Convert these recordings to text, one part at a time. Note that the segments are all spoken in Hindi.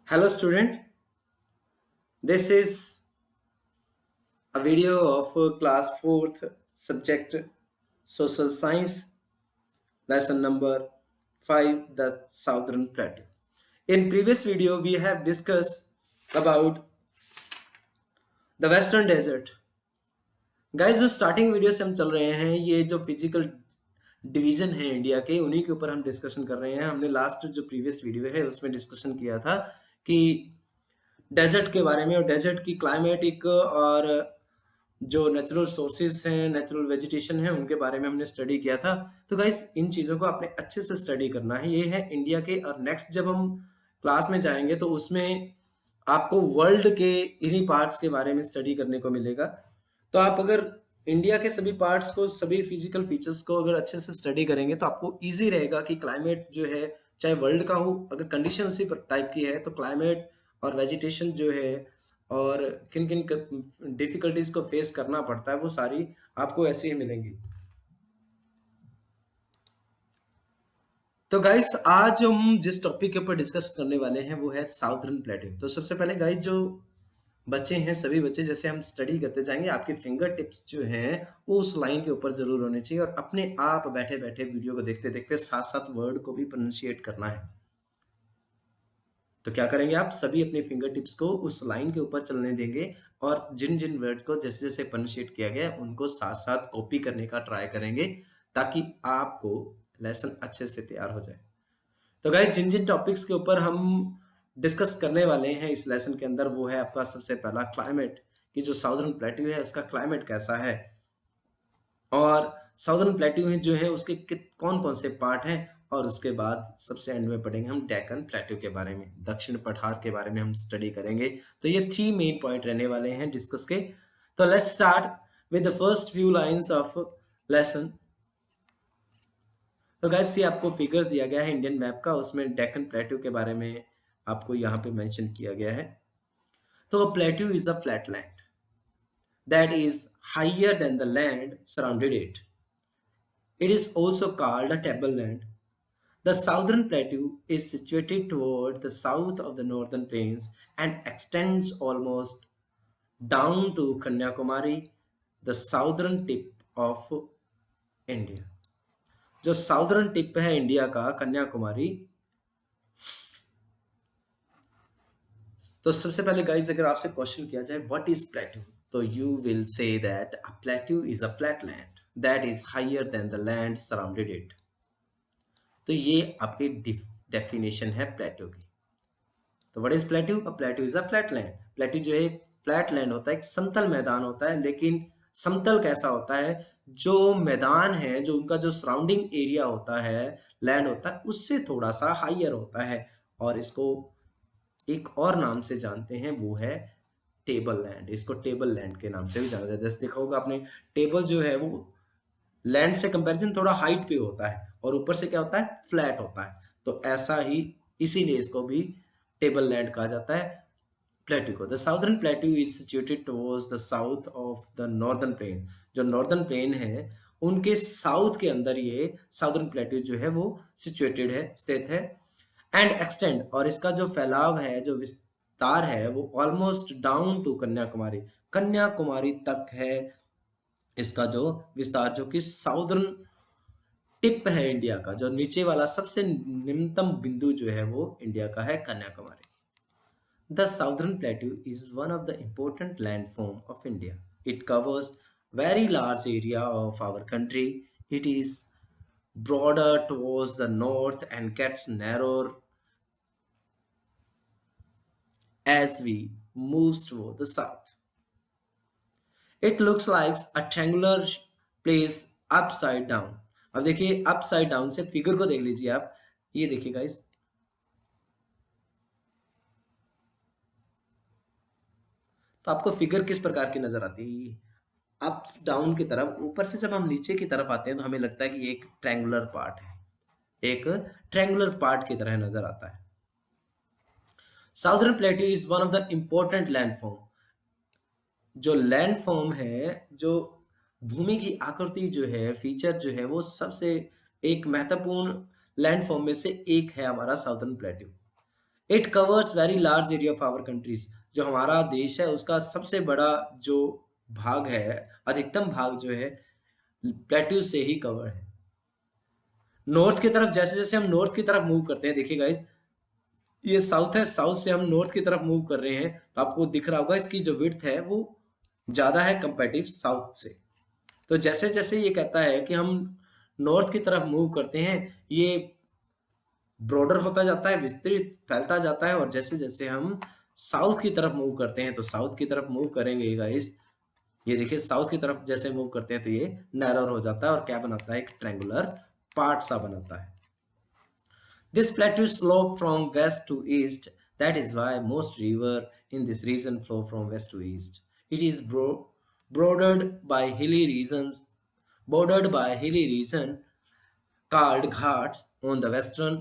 Hello student, this is a video of class 4th subject social science lesson number 5, the southern plateau. In previous video we have discussed about the western desert. Guys जो स्टार्टिंग वीडियो से हम चल रहे हैं ये जो फिजिकल डिवीजन है इंडिया के उन्हीं के ऊपर हम डिस्कशन कर रहे हैं। हमने लास्ट जो प्रीवियस वीडियो है उसमें डिस्कशन किया था कि डेजर्ट के बारे में और डेजर्ट की क्लाइमेटिक और जो नेचुरल सोर्सेज हैं, नेचुरल वेजिटेशन है, उनके बारे में हमने स्टडी किया था। तो गाइस इन चीज़ों को आपने अच्छे से स्टडी करना है। ये है इंडिया के और नेक्स्ट जब हम क्लास में जाएंगे तो उसमें आपको वर्ल्ड के इन्हीं पार्ट्स के बारे में स्टडी करने को मिलेगा। तो आप अगर इंडिया के सभी पार्ट्स को, सभी फिजिकल फीचर्स को अगर अच्छे से स्टडी करेंगे तो आपको ईजी रहेगा कि क्लाइमेट जो है चाहे वर्ल्ड का हो, अगर कंडीशन उसी टाइप की है तो क्लाइमेट और वेजिटेशन जो है और किन किन डिफिकल्टीज को फेस करना पड़ता है वो सारी आपको ऐसे ही मिलेंगी। तो गाइस आज हम जिस टॉपिक के ऊपर डिस्कस करने वाले हैं वो है साउथर्न प्लेटो। तो सबसे पहले गाइस जो बच्चे हैं, सभी बच्चे जैसे हम स्टडी करते जाएंगे आपके फिंगर टिप्स जो हैं वो उस लाइन के ऊपर जरूर होने चाहिए और अपने आप बैठे बैठे वीडियो को देखते देखते साथ साथ वर्ड को भी प्रोनाउंसिएट करना है। तो क्या करेंगे आप सभी अपने फिंगर टिप्स को उस लाइन के ऊपर चलने देंगे और जिन जिन वर्ड्स को जैसे जैसे प्रोनाउंसिएट किया गया उनको साथ साथ कॉपी करने का ट्राई करेंगे ताकि आपको लेसन अच्छे से तैयार हो जाए। तो गाइस जिन जिन टॉपिक्स के ऊपर हम डिस्कस करने वाले हैं इस लेसन के अंदर वो है आपका सबसे पहला क्लाइमेट, कि जो साउदर्न प्लेट्यू है उसका क्लाइमेट कैसा है और साउदर्न प्लेट्यू जो है उसके कौन कौन से पार्ट हैं, और उसके बाद सबसे एंड में पढ़ेंगे हम डेक्कन प्लेट्यू के बारे में, दक्षिण पठार के बारे में हम स्टडी करेंगे। तो ये 3 मेन पॉइंट रहने वाले हैं डिस्कस के। तो let's start with the first few lines of lesson. तो गाइस ये आपको फिगर दिया गया है इंडियन मैप का, उसमें डेक्कन प्लेट्यू के बारे में आपको यहाँ पे मेंशन किया गया है। तो plateau is a flat land that is higher than the land surrounded it. It is also called a tableland. The southern plateau is situated toward the south of the northern plains and extends almost down to Kanyakumari, the southern tip of India. जो साउदर्न टिप है इंडिया का कन्याकुमारी। तो सबसे पहले गाइस अगर आपसे क्वेश्चन किया जाए व्हाट इज प्लेट्यू, तो you will say that a plateau is a flat land that is higher than the land surrounded it. तो ये आपकी डेफिनेशन है प्लेट्यू की। तो what is plateau? A plateau is a flat land. Plateau जो है एक फ्लैट लैंड होता है, एक समतल मैदान होता है। लेकिन समतल कैसा होता है? जो मैदान है, जो उनका जो सराउंडिंग एरिया होता है, लैंड होता है, उससे थोड़ा सा हायर होता है और इसको एक और नाम से जानते हैं वो है टेबल लैंड। इसको टेबल लैंड के नाम से भी जाना जाता है। जैसे देखा होगा आपने, टेबल जो है वो लैंड से कंपैरिजन थोड़ा हाइट पे होता है और ऊपर से क्या होता है? फ्लैट होता है। तो ऐसा ही इसीलिए इसको भी टेबल लैंड कहा जाता है प्लेट्यू को। The southern plateau is situated towards the south of the northern plain. जो नॉर्दर्न प्लेन है उनके साउथ के अंदर ये साउदर्न प्लेट्यू जो है वो सिचुएटेड है, स्थित है। एंड एक्सटेंड, और इसका जो फैलाव है, जो विस्तार है वो almost down to Kanyakumari, Kanyakumari तक है इसका जो विस्तार, जो कि साउदर्न टिप है इंडिया का। जो नीचे वाला सबसे निम्नतम बिंदु जो है वो इंडिया का है Kanyakumari. The southern plateau is one of the important landform of India. It covers very large area of our country. It is broader towards the north and gets narrower as we move toward the south. It looks like a triangular place upside down. अब देखिए upside down से फिगर को देख लीजिए आप, ये देखिए गाइस, तो आपको फिगर किस प्रकार की नजर आती है? अप डाउन की तरफ, ऊपर से जब हम नीचे की तरफ आते हैं तो हमें लगता है कि ये एक ट्रायंगुलर पार्ट है, एक ट्रायंगुलर पार्ट की तरह नजर आता है। Southern plateau is one of the important landform. जो लैंडफॉर्म है, जो भूमि की आकृति जो है, फीचर जो है, वो सबसे एक महत्वपूर्ण लैंडफॉर्म में से एक है हमारा southern plateau. It covers very large area of our countries. जो हमारा देश है उसका सबसे बड़ा जो भाग है, अधिकतम भाग जो है प्लेट्यू से ही कवर है। नॉर्थ की तरफ जैसे जैसे हम नॉर्थ की तरफ मूव करते हैं, देखिए गाइस ये साउथ है, साउथ से हम नॉर्थ की तरफ मूव कर रहे हैं तो आपको दिख रहा होगा इसकी जो विड्थ है वो ज्यादा है कंपेरेटिव साउथ से। तो जैसे जैसे ये कहता है कि हम नॉर्थ की तरफ मूव करते हैं, ये ब्रॉडर होता जाता है, विस्तृत फैलता जाता है, और जैसे जैसे हम साउथ की तरफ मूव करते हैं तो साउथ की तरफ मूव करेंगे गाइस, ये देखिए साउथ की तरफ जैसे मूव करते हैं तो ये नैरोर हो जाता है और क्या बनाता है, एक ट्रायंगुलर पार्ट सा बनाता है। This plateau slope from west to east. That is why most river in this region flow from west to east. It is bordered by hilly regions, bordered by hilly region called ghats on the western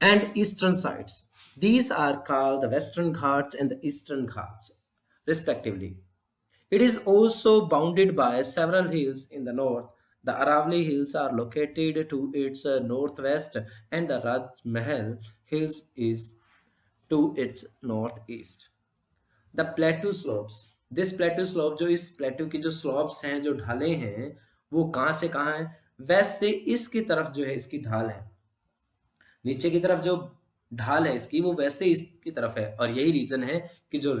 and eastern sides. These are called the Western Ghats and the Eastern Ghats, respectively. It is also bounded by several hills in the north. The Aravali Hills are located to its northwest, and the Raj Mahal Hills is to its northeast. The plateau slopes. This plateau slope, जो इस plateau की जो slopes हैं, जो ढालें हैं, वो कहाँ से कहाँ हैं? वेस्ट से ईस्ट की तरफ जो है इसकी ढाल है। नीचे की तरफ जो ढाल है इसकी वो वैसे इसकी तरफ है, और यही रीजन है कि जो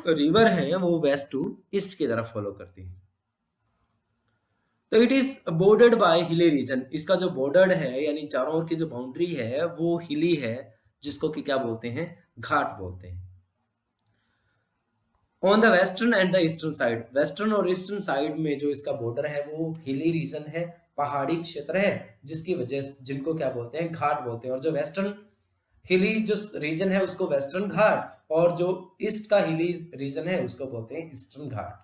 रिवर है वो वेस्ट टू ईस्ट की तरफ फॉलो करती है। तो it is bordered by hilly region. इसका जो बॉर्डर है यानी चारों ओर की जो बाउंड्री है वो हिली है, जिसको कि क्या बोलते हैं, घाट बोलते हैं। On the western and the eastern side, western और ईस्टर्न साइड में जो इसका बॉर्डर है वो हिली रीजन है, पहाड़ी क्षेत्र है, जिसकी वजह से जिनको क्या बोलते हैं, घाट बोलते हैं। और जो वेस्टर्न हिली जो रीजन है उसको वेस्टर्न घाट, और जो ईस्ट का हिली रीजन है उसको बोलते हैं ईस्टर्न घाट।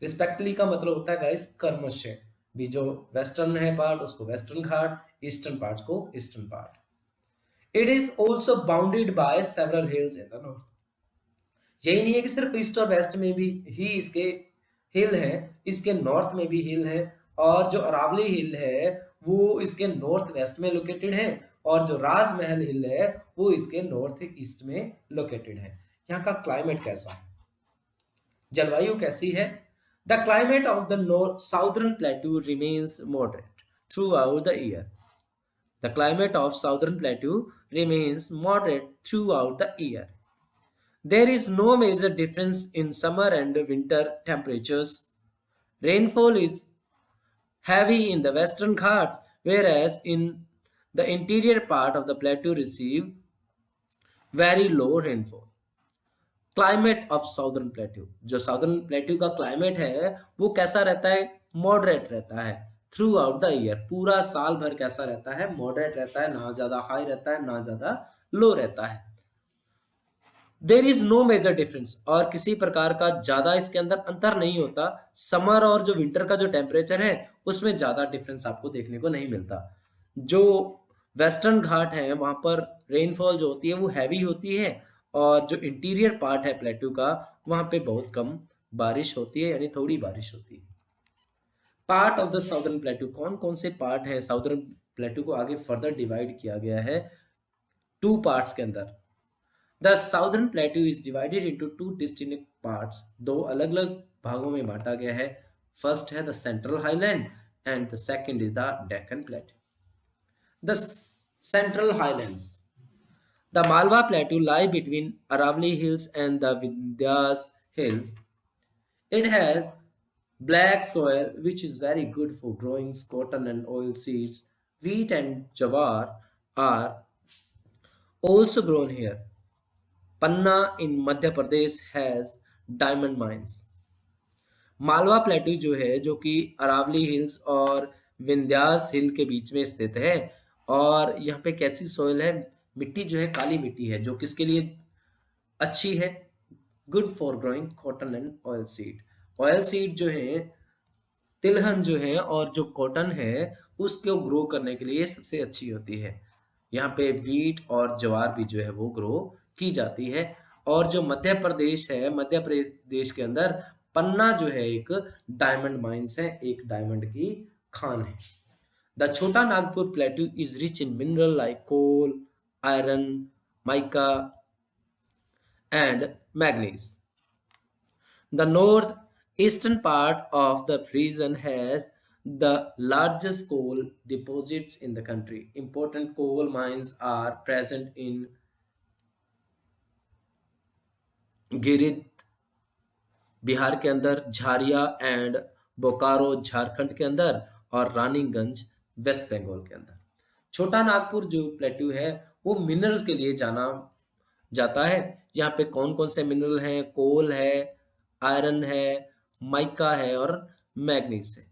रिस्पेक्टली का मतलब होता है गाइस क्रमशः, भी जो वेस्टर्न है पार्ट उसको वेस्टर्न घाट, ईस्टर्न पार्ट को eastern part. It is also bounded by several hills in the north. यही नहीं है कि सिर्फ ईस्ट और वेस्ट में भी ही इसके हिल है, इसके नॉर्थ में भी हिल है, और जो अरावली हिल है वो इसके नॉर्थ वेस्ट में लोकेटेड है, और जो राजमहल हिल है वो इसके नॉर्थ ईस्ट में लोकेटेड है। यहाँ का क्लाइमेट कैसा है, जलवायु कैसी है? The climate of the north southern plateau remains moderate through out the year. The climate of southern plateau remains moderate through out the year. There is no major difference in summer and winter temperatures. Rainfall is heavy in the western Ghats, whereas in the interior part of the plateau receive very low rainfall. Climate of southern plateau. जो southern plateau का climate है वो कैसा रहता है? Moderate रहता है थ्रू आउट द ईयर। पूरा साल भर कैसा रहता है? मॉडरेट रहता है, ना ज्यादा हाई रहता है ना ज्यादा लो रहता है। There is no major difference, और किसी प्रकार का ज्यादा इसके अंदर अंतर नहीं होता। समर और जो विंटर का जो टेम्परेचर है उसमें ज्यादा डिफरेंस आपको देखने को नहीं मिलता। जो वेस्टर्न घाट है वहां पर रेनफॉल जो होती है वो हैवी होती है, और जो इंटीरियर पार्ट है प्लेट्यू का वहां पे बहुत कम बारिश होती है, यानी थोड़ी बारिश होती है। Part of the southern plateau, कौन कौन से पार्ट है साउदर्न प्लेट्यू को आगे फर्दर डिवाइड किया गया है टू पार्ट्स के अंदर। The southern plateau is divided into two distinct parts. दो अलग अलग भागों में बांटा गया है। फर्स्ट है the central highland and the second is the Deccan plateau. The central highlands. The Malwa plateau lie between Aravali hills and the Vindhyas hills. It has black soil which is very good for growing cotton and oil seeds. Wheat and jawar are also grown here. Panna in Madhya Pradesh has diamond mines. Malwa plateau जो है जो कि अरावली हिल्स और विंध्यास हिल के बीच में स्थित है, और यहाँ पे कैसी सोइल है, मिट्टी जो है काली मिट्टी है, जो किसके लिए अच्छी है, good for growing cotton and oil seed. Oil seed जो है, तिलहन जो है और जो कॉटन है उसको ग्रो करने के लिए सबसे अच्छी होती है। यहाँ पे वीट और ज्वार भी जो है वो ग्रो की जाती है। और जो मध्य प्रदेश है, मध्य प्रदेश के अंदर पन्ना जो है एक डायमंड माइंस है, एक डायमंड की खान है। The Chota Nagpur plateau is rich in mineral like coal, iron, mica and manganese. The northeastern part of the region has the largest coal deposits in the country. Important coal mines are present in Giridih Bihar के अंदर, झारिया एंड बोकारो झारखंड के अंदर, और रानीगंज वेस्ट बंगाल के अंदर। छोटा नागपुर जो प्लेट्यू है वो मिनरल्स के लिए जाना जाता है। यहाँ पे कौन कौन से मिनरल हैं? कोल है, आयरन है, माइका है और मैग्नीज है।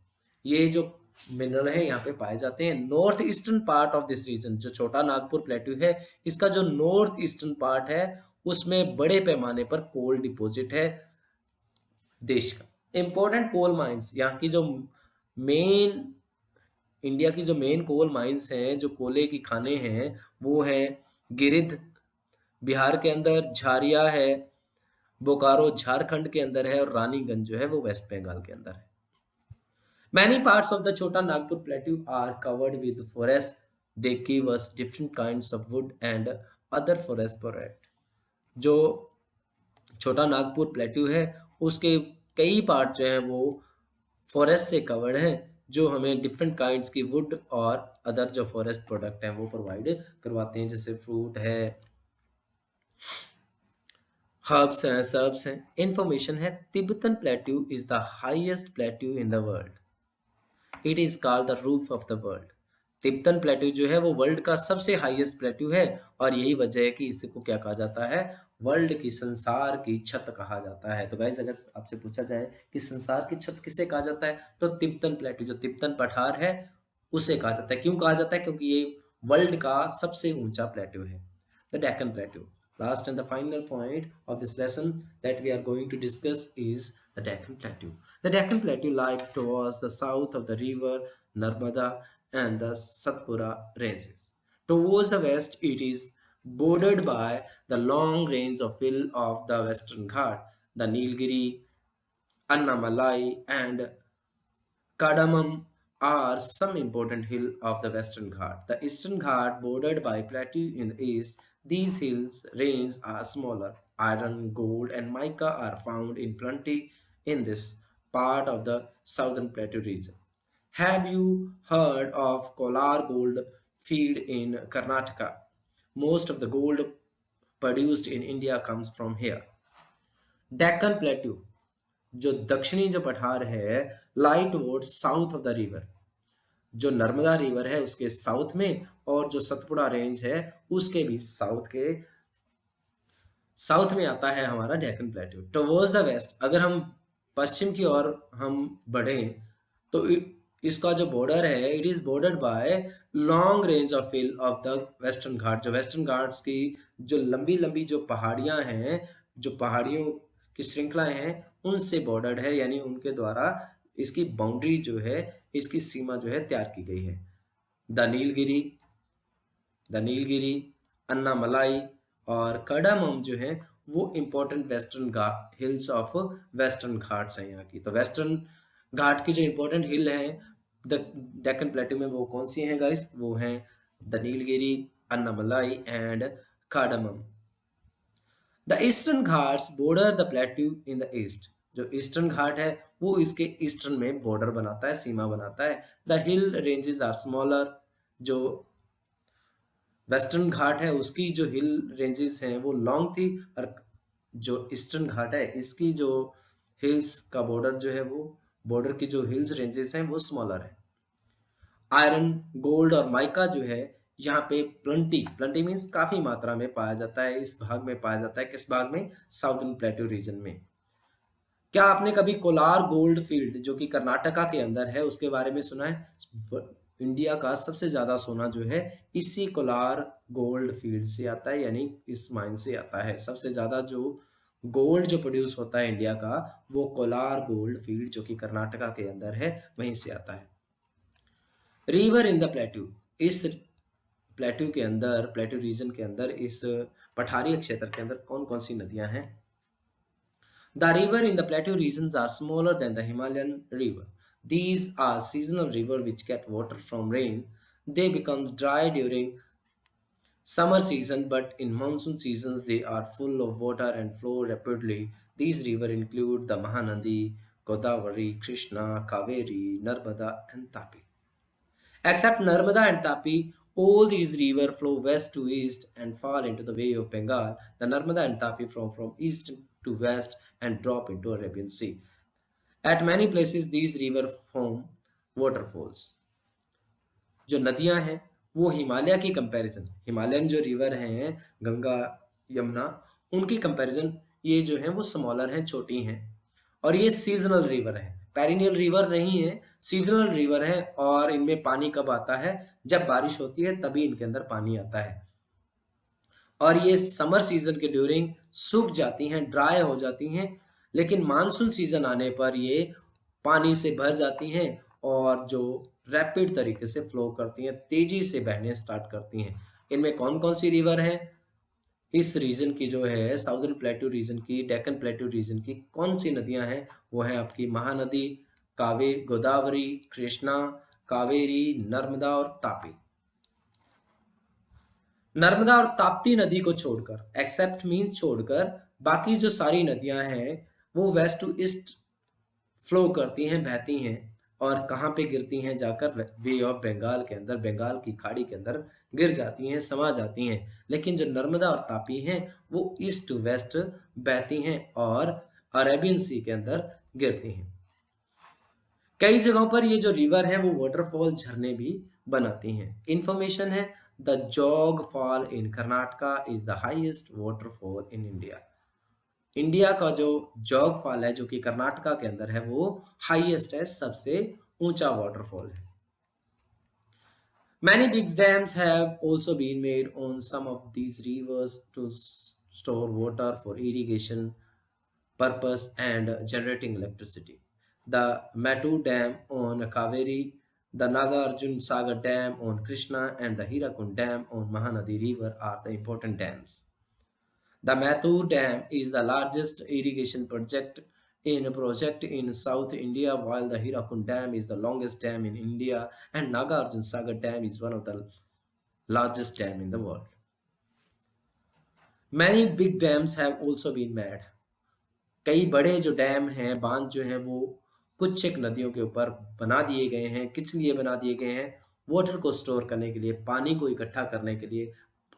ये जो मिनरल है यहाँ पे पाए जाते हैं। North eastern part of this region, जो छोटा नागपुर प्लेट्यू है, इसका जो नॉर्थ ईस्टर्न पार्ट है उसमें बड़े पैमाने पर कोल डिपॉजिट है देश का। इंपॉर्टेंट कोल माइंस, यहाँ की जो मेन, इंडिया की जो मेन कोल माइंस हैं, जो कोयले की खाने हैं, वो हैं गिरिध बिहार के अंदर, झारिया है, बोकारो झारखंड के अंदर है, और रानीगंज जो है वो वेस्ट बंगाल के अंदर है। Many parts of the Chota Nagpur plateau are covered with forest. They give us different kinds of wood and other forest product. जो छोटा नागपुर प्लेट्यू है उसके कई पार्ट जो हैं वो फॉरेस्ट से कवर्ड हैं, जो हमें डिफरेंट काइंड्स की वुड और अदर जो फॉरेस्ट प्रोडक्ट हैं वो प्रोवाइड करवाते हैं, जैसे फ्रूट है, हर्ब्स हैं, सर्ब्स हैं। इंफॉर्मेशन है, Tibetan plateau is the highest plateau in the world. It is called the roof of the world. Tibetan plateau जो है वो वर्ल्ड का सबसे हाईएस्ट प्लेट्यू है, और यही वजह है कि इसको क्या कहा जाता है? वर्ल्ड की, संसार की छत कहा जाता है। तो गाइस अगर आपसे पूछा जाए कि संसार की छत किसे कहा जाता है, तो तिब्बतन प्लेट्यू, जो तिब्बतन पठार है, उसे कहा जाता है। क्यों कहा जाता है? क्योंकि ये वर्ल्ड का सबसे ऊंचा प्लेट्यू है, the Deccan plateau. Last and the final point of this lesson that we are going to discuss is the Deccan Plateau. The Deccan Plateau lies towards the south of the river Narmada and the Satpura ranges. Towards the west, it is bordered by the long range of hill of the Western Ghat, the Nilgiri, Annamalai, and Cardamom are some important hills of the Western Ghat. The Eastern Ghat, bordered by plateau in the east, these hills ranges are smaller. Iron, gold, and mica are found in plenty in this part of the southern plateau region. Have you heard of Kolar gold field in Karnataka? Most of the gold produced in India comes from here. Deccan Plateau, जो दक्षिणी जो पठार है, lie towards south of the river, जो नर्मदा रिवर है उसके साउथ में, और जो सतपुड़ा रेंज है उसके भी साउथ में आता है हमारा Deccan plateau. Towards the west, अगर हम पश्चिम की ओर हम बढ़ें तो इसका जो बॉर्डर है, it is bordered by long range of hill of the western Ghat. जो वेस्टर्न घाट्स की जो लंबी लंबी जो पहाड़ियां हैं, जो पहाड़ियों की श्रृंखलाएं हैं, उनसे बॉर्डर्ड है, यानी उनके द्वारा इसकी बाउंड्री जो है, इसकी सीमा जो है तैयार की गई है। द नीलगिरी, अन्नामलाई और कडामम जो है वो important western hills of western Ghats हैं यहाँ की। तो वेस्टर्न घाट की जो इंपॉर्टेंट हिल है द डेक्कन प्लेट्यू में, वो कौन सी हैं गाइस? वो हैं the Nilgiri, Annamalai and cardamom. The eastern Ghats border the plateau in the east. जो ईस्टर्न घाट है वो इसके ईस्टर्न में बॉर्डर बनाता है, सीमा बनाता है। The hill ranges are smaller. जो वेस्टर्न घाट है उसकी जो हिल रेंजेस हैं वो लॉन्ग थी, और जो ईस्टर्न घाट है इसकी जो हिल्स का बॉर्डर जो है, वो बॉर्डर की जो हिल्स रेंजेस हैं वो स्मॉलर है। आयरन, गोल्ड और माइका जो है यहाँ पे प्लंटी मीन्स काफी मात्रा में पाया जाता है। इस भाग में पाया जाता है, किस भाग में? साउदर्न प्लेट्यू रीजन में। क्या आपने कभी कोलार गोल्ड फील्ड, जो कि कर्नाटका के अंदर है, उसके बारे में सुना है? इंडिया का सबसे ज्यादा सोना जो है इसी कोलार गोल्ड फील्ड से आता है, यानी इस माइन से आता है। सबसे ज्यादा जो गोल्ड जो प्रोड्यूस होता है इंडिया का, वो कोलार गोल्ड फील्ड जो कि कर्नाटका के अंदर है, वहीं से आता है। रिवर इन द प्लेट्यू, इस प्लेट्यू के अंदर, प्लेट्यू रीजन के अंदर, इस पठारी क्षेत्र के अंदर कौन कौन सी नदियां हैं? The river in the plateau regions are smaller than the Himalayan river. These are seasonal rivers which get water from rain. They become dry during summer season, but in monsoon seasons they are full of water and flow rapidly. These rivers include the Mahanadi, Godavari, Krishna, Kaveri, Narmada, and Tapi. Except Narmada and Tapi, all these rivers flow west to east and fall into the Bay of Bengal. The Narmada and Tapi flow from east to west and drop into Arabian Sea. At many places, these rivers form waterfalls. जो नदियां हैं वो हिमालय की कंपैरिजन, हिमालयन जो रिवर हैं गंगा यमुना, उनकी कंपैरिजन ये जो है वो स्मॉलर हैं, छोटी हैं। और ये सीजनल रिवर है, पेरिनियल रिवर नहीं है, सीजनल रिवर है। और इनमें पानी कब आता है? जब बारिश होती है तभी इनके अंदर पानी आता है। और ये समर सीजन के ड्यूरिंग सूख जाती हैं, ड्राई हो जाती हैं, लेकिन मानसून सीजन आने पर ये पानी से भर जाती हैं और जो रैपिड तरीके से फ्लो करती हैं, तेजी से बहने स्टार्ट करती हैं। इनमें कौन कौन सी रिवर हैं? इस रीजन की जो है साउदर्न प्लेट्यू रीजन की, डेक्कन प्लेट्यू रीजन की कौन सी नदियां हैं? वो है आपकी महानदी, गोदावरी, कृष्णा, कावेरी, नर्मदा और तापी। नर्मदा और ताप्ती नदी को छोड़कर, एक्सेप्ट मीन छोड़कर, बाकी जो सारी नदियां हैं वो वेस्ट टू ईस्ट फ्लो करती हैं, बहती हैं। और कहाँ पे गिरती हैं? जाकर बे ऑफ बंगाल के अंदर, बंगाल की खाड़ी के अंदर गिर जाती हैं, समा जाती हैं। लेकिन जो नर्मदा और तापी हैं वो ईस्ट टू वेस्ट बहती हैं और अरेबियन सी के अंदर गिरती हैं। कई जगहों पर ये जो रिवर है वो वाटरफॉल, झरने भी बनाती हैं। इंफॉर्मेशन है, द जोग fall in Karnataka is the highest waterfall in India. India का जो जोग फॉल है जो कि कर्नाटका के अंदर है वो हाईएस्ट है, सबसे ऊंचा वाटरफॉल है। Many big dams have also been made on some of these rivers to store water for irrigation purpose and generating electricity. The Matu Dam on Kaveri, the Nagarjun Sagar Dam on Krishna, and the Hirakund Dam on Mahanadi River are the important dams. The Mathur Dam is the largest irrigation project in South India, while the Hirakund Dam is the longest dam in India, and Nagarjun Sagar Dam is one of the largest dam in the world. Many big dams have also been made. कई बड़े जो डैम हैं, बांध जो हैं वो कुछ एक नदियों के ऊपर बना दिए गए हैं। किस लिए बना दिए गए हैं? वाटर को स्टोर करने के लिए, पानी को इकट्ठा करने के लिए।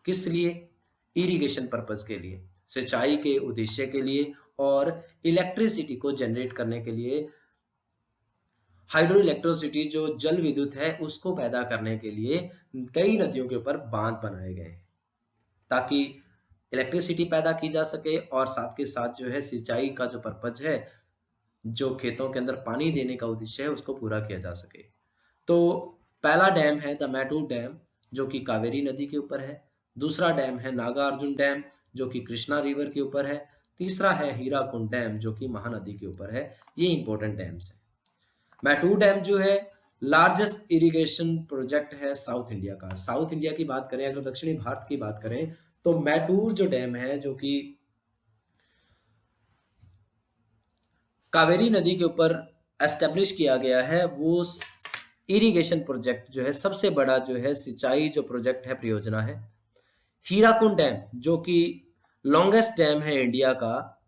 किस लिए? इरिगेशन पर्पस के लिए, सिंचाई के उद्देश्य के लिए और इलेक्ट्रिसिटी को जनरेट करने के लिए। हाइड्रो इलेक्ट्रिसिटी जो जल विद्युत है उसको पैदा करने के लिए कई नदियों के ऊपर बांध बनाए गए हैं ताकि इलेक्ट्रिसिटी पैदा की जा सके और साथ के साथ जो है सिंचाई का जो पर्पज है, जो खेतों के अंदर पानी देने का उद्देश्य है, उसको पूरा किया जा सके। तो पहला डैम है द मैटूर डैम जो कि कावेरी नदी के ऊपर है। दूसरा डैम है नागार्जुन डैम जो कि कृष्णा रिवर के ऊपर है। तीसरा है हीराकुंड डैम जो कि महानदी के ऊपर है। ये इंपॉर्टेंट डैम्स है। मैटूर डैम जो है लार्जेस्ट इरिगेशन प्रोजेक्ट है साउथ इंडिया का। साउथ इंडिया की बात करें, अगर दक्षिणी भारत की बात करें, तो मैटूर जो डैम है जो कि कावेरी नदी के ऊपर एस्टेब्लिश किया गया है, वो इरिगेशन प्रोजेक्ट जो है सबसे बड़ा जो है सिंचाई जो प्रोजेक्ट है, परियोजना है। हीराकुंड डैम जो कि लॉन्गेस्ट डैम है इंडिया का,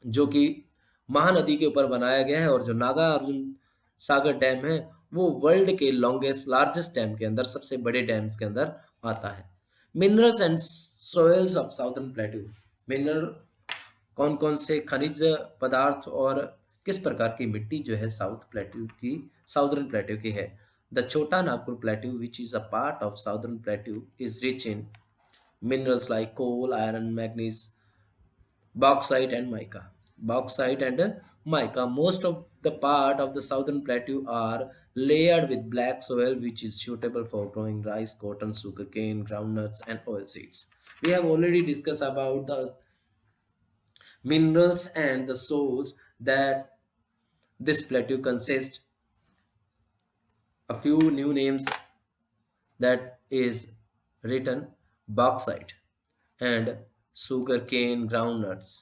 जो कि महानदी के ऊपर बनाया गया है। और जो नागा अर्जुन सागर डैम है वो वर्ल्ड के लॉन्गेस्ट लार्जेस्ट डैम के अंदर, सबसे बड़े डैम्स के अंदर आता है। Minerals and soils of southern plateau. Mineral कौन कौन से खनिज पदार्थ और किस प्रकार की मिट्टी जो है साउदर्न प्लेट्यू की है? The Chota Nagpur plateau which is a part of southern plateau is rich in minerals like coal, iron, manganese, bauxite and mica. Bauxite and mica. Most of the part of the southern plateau are layered with black soil, which is suitable for growing rice, cotton, sugarcane, groundnuts, and oilseeds. We have already discussed about the minerals and the soils that this plateau consists. A few new names that is written: bauxite and sugarcane, groundnuts.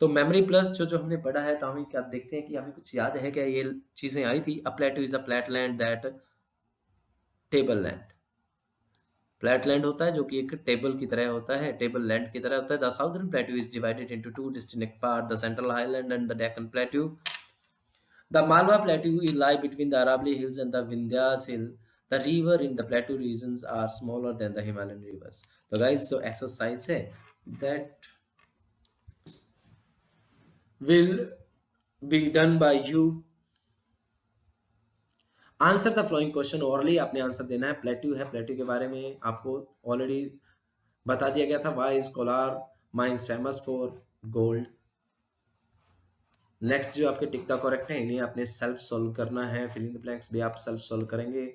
तो मेमोरी प्लस जो जो हमने पढ़ा है, तो हमें क्या देखते हैं कि हमें कुछ याद है क्या ये चीज़ें आई थी? A plateau is a flat land that table land. Flat land होता है जो कि एक टेबल की तरह होता है, टेबल लैंड की तरह होता है। The southern प्लेटू is divided into 2 distinct part, the central highland and the Deccan प्लेटू। The Malwa Plateau is lie between the Aravalli Hills and the Vindhyas Hill. The river in the plateau regions are smaller than the Himalayan rivers. So guys, so exercise है that will be done by you. Answer the flowing question orally, आपने आंसर देना है। प्लेट्यू है, प्लेट्यू के बारे में आपको ऑलरेडी बता दिया गया था। Why is Kolar mines famous for gold. Next जो आपके टिक द करेक्ट है, इन्हें आपने सेल्फ सोल्व करना है। फिलिंग द ब्लैंक्स भी आप सेल्फ सोल्व करेंगे।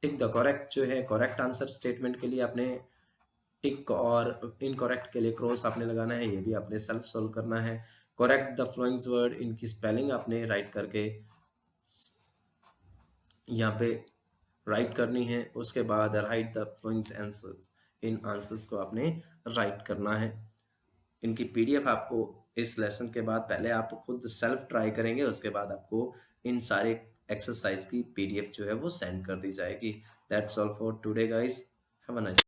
टिक द करेक्ट जो है, करेक्ट आंसर स्टेटमेंट के लिए आपने टिक, और इनकरेक्ट के लिए क्रॉस आपने लगाना है, ये भी आपने सेल्फ सोल्व करना है। करेक्ट द फ्लोइंग्स वर्ड, इनकी स्पेलिंग आपने राइट करके यहाँ पे राइट करनी है। उसके बाद राइट द फ्लोइंग्स आंसर्स, इन आंसर्स को आपने राइट करना है। इनकी पीडीएफ आपको इस लेसन के बाद, पहले आप खुद सेल्फ ट्राई करेंगे, उसके बाद आपको इन सारे एक्सरसाइज की पीडीएफ जो है वो सेंड कर दी जाएगी। That's all for today guys, have a nice